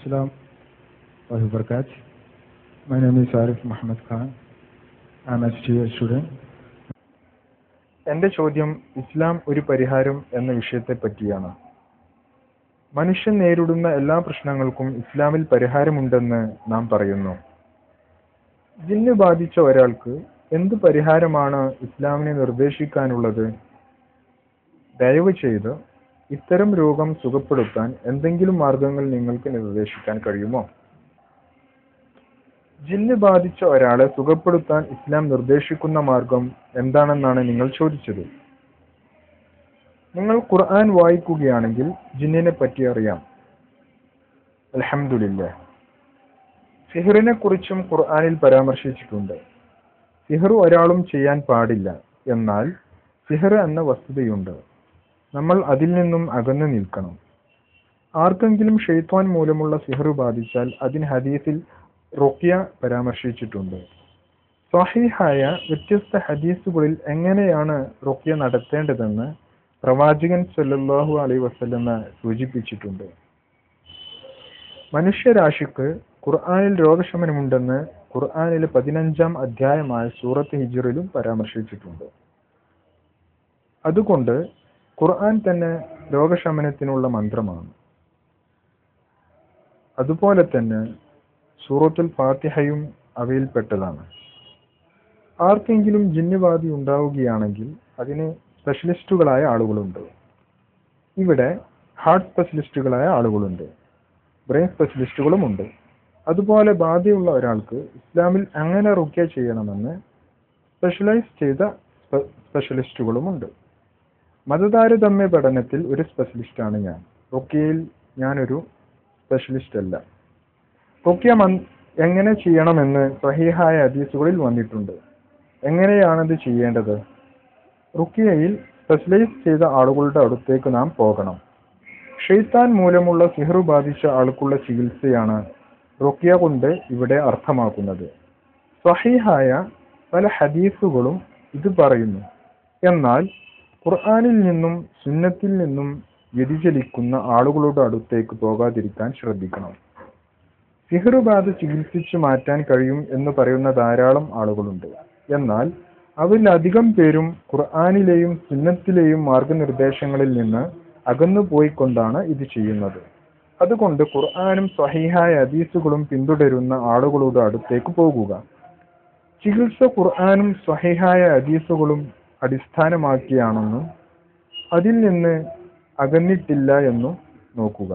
Assalamu alaikum wabarakatuh. My name is Arif Muhammad Khan. I am a student. എന്റെ ചോദ്യം ഇസ്ലാം ഒരു പരിഹാരം എന്ന വിഷയത്തെ പറ്റിയാണ്. മനുഷ്യൻ നേരിടുന്ന എല്ലാ പ്രശ്നങ്ങൾക്കും ഇസ്ലാമിൽ പരിഹാരമുണ്ടെന്ന് നാം പറയുന്നു. ജിന്ന് ബാധിച്ച ഒരാൾക്ക് എന്ത് പരിഹാരമാണ് ഇസ്ലാമിനെ നിർദ്ദേശിക്കാനുള്ളത്? ദയവ് ചെയ്ത് ഇത്തരം രോഗം സുഖപ്പെടുത്താൻ എന്തെങ്കിലും മാർഗങ്ങൾ നിങ്ങൾക്ക് നിർദ്ദേശിക്കാൻ കഴിയുമോ? ജിന്ന് ബാധിച്ച ഒരാളെ സുഖപ്പെടുത്താൻ ഇസ്ലാം നിർദ്ദേശിക്കുന്ന മാർഗം എന്താണെന്നാണ് നിങ്ങൾ ചോദിച്ചത്. നിങ്ങൾ ഖുർആൻ വായിക്കുകയാണെങ്കിൽ ജിന്നിനെ പറ്റി അറിയാം. അൽഹംദുലില്ലാഹ്. സിഹറിനെ കുറിച്ചും ഖുർആനിൽ പരാമർശിച്ചിട്ടുണ്ട്. സിഹർ ഒരാളും ചെയ്യാൻ പാടില്ല. എന്നാൽ സിഹർ എന്ന വസ്തുതയുണ്ട്. നമ്മൾ അതിൽ നിന്നും അകന്നു നിൽക്കണം. ആർക്കെങ്കിലും ഷെയ്ത്വാൻ മൂലമുള്ള സിഹർ ബാധിച്ചാൽ അതിന് ഹദീസിൽ റുഖ്യ പരാമർശിച്ചിട്ടുണ്ട്. സ്വഹീഹായ വ്യത്യസ്ത ഹദീസുകളിൽ എങ്ങനെയാണ് റുഖ്യ നടത്തേണ്ടതെന്ന് പ്രവാചകൻ സല്ലല്ലാഹു അലൈഹി വസല്ലമ സൂചിപ്പിച്ചിട്ടുണ്ട്. മനുഷ്യരാശിക്ക് ഖുർആനിൽ രോഗശമനമുണ്ടെന്ന് ഖുർആനിലെ 15-ാം അധ്യായമായ സൂറത്ത് ഹിജ്റിലും പരാമർശിച്ചിട്ടുണ്ട്. അതുകൊണ്ട് ഖുർആൻ തന്നെ രോഗശമനത്തിനുള്ള മന്ത്രമാണ്. അതുപോലെ തന്നെ സൂറത്തുൽ ഫാത്തിഹയും അവയിൽപ്പെട്ടതാണ്. ആർക്കെങ്കിലും ജിന്നുബാധ ഉണ്ടാവുകയാണെങ്കിൽ അതിന് സ്പെഷ്യലിസ്റ്റുകളായ ആളുകളുണ്ട്. ഇവിടെ ഹാർട്ട് സ്പെഷ്യലിസ്റ്റുകളായ ആളുകളുണ്ട്, ബ്രെയിൻ സ്പെഷ്യലിസ്റ്റുകളുമുണ്ട്. അതുപോലെ ബാധയുള്ള ഒരാൾക്ക് ഇസ്ലാമിൽ എങ്ങനെ റുഖ്യ ചെയ്യണമെന്ന് സ്പെഷ്യലൈസ് ചെയ്ത സ്പെഷ്യലിസ്റ്റുകളുമുണ്ട്. മതതാരതമ്യ പഠനത്തിൽ ഒരു സ്പെഷ്യലിസ്റ്റാണ് ഞാൻ. റുഖ്യയിൽ ഞാനൊരു സ്പെഷ്യലിസ്റ്റ് അല്ല. റുഖ്യ എങ്ങനെ ചെയ്യണമെന്ന് സ്വഹീഹായ ഹദീസുകളിൽ വന്നിട്ടുണ്ട്. എങ്ങനെയാണത് ചെയ്യേണ്ടത്? റുഖ്യയിൽ സ്പെഷ്യലൈസ് ചെയ്ത ആളുകളുടെ അടുത്തേക്ക് നാം പോകണം. ഷെയ്ത്താൻ മൂലമുള്ള സിഹർ ബാധിച്ച ആൾക്കുള്ള ചികിത്സയാണ് റുഖ്യ കൊണ്ട് ഇവിടെ അർത്ഥമാക്കുന്നത്. സ്വഹീഹായ പല ഹദീസുകളും ഇത് പറയുന്നു. എന്നാൽ ഖുർആനിൽ നിന്നും സുന്നത്തിൽ നിന്നും വ്യതിചലിക്കുന്ന ആളുകളുടെ അടുത്തേക്ക് പോകാതിരിക്കാൻ ശ്രദ്ധിക്കണം. സിഹർ ബാധ ചികിത്സിച്ചു മാറ്റാൻ കഴിയും എന്ന് പറയുന്ന ധാരാളം ആളുകളുണ്ട്. എന്നാൽ അവരിലധികം പേരും ഖുർആനിലെയും സുന്നത്തിലെയും മാർഗനിർദ്ദേശങ്ങളിൽ നിന്ന് അകന്നുപോയിക്കൊണ്ടാണ് ഇത് ചെയ്യുന്നത്. അതുകൊണ്ട് ഖുർആനും സ്വഹീഹായ ഹദീസുകളും പിന്തുടരുന്ന ആളുകളുടെ അടുത്തേക്ക് പോകുക. ചികിത്സ ഖുർആനും സ്വഹീഹായ ഹദീസുകളും അടിസ്ഥാനമാക്കിയാണെന്നും അതിൽ നിന്ന് അകന്നിട്ടില്ല എന്നും നോക്കുക.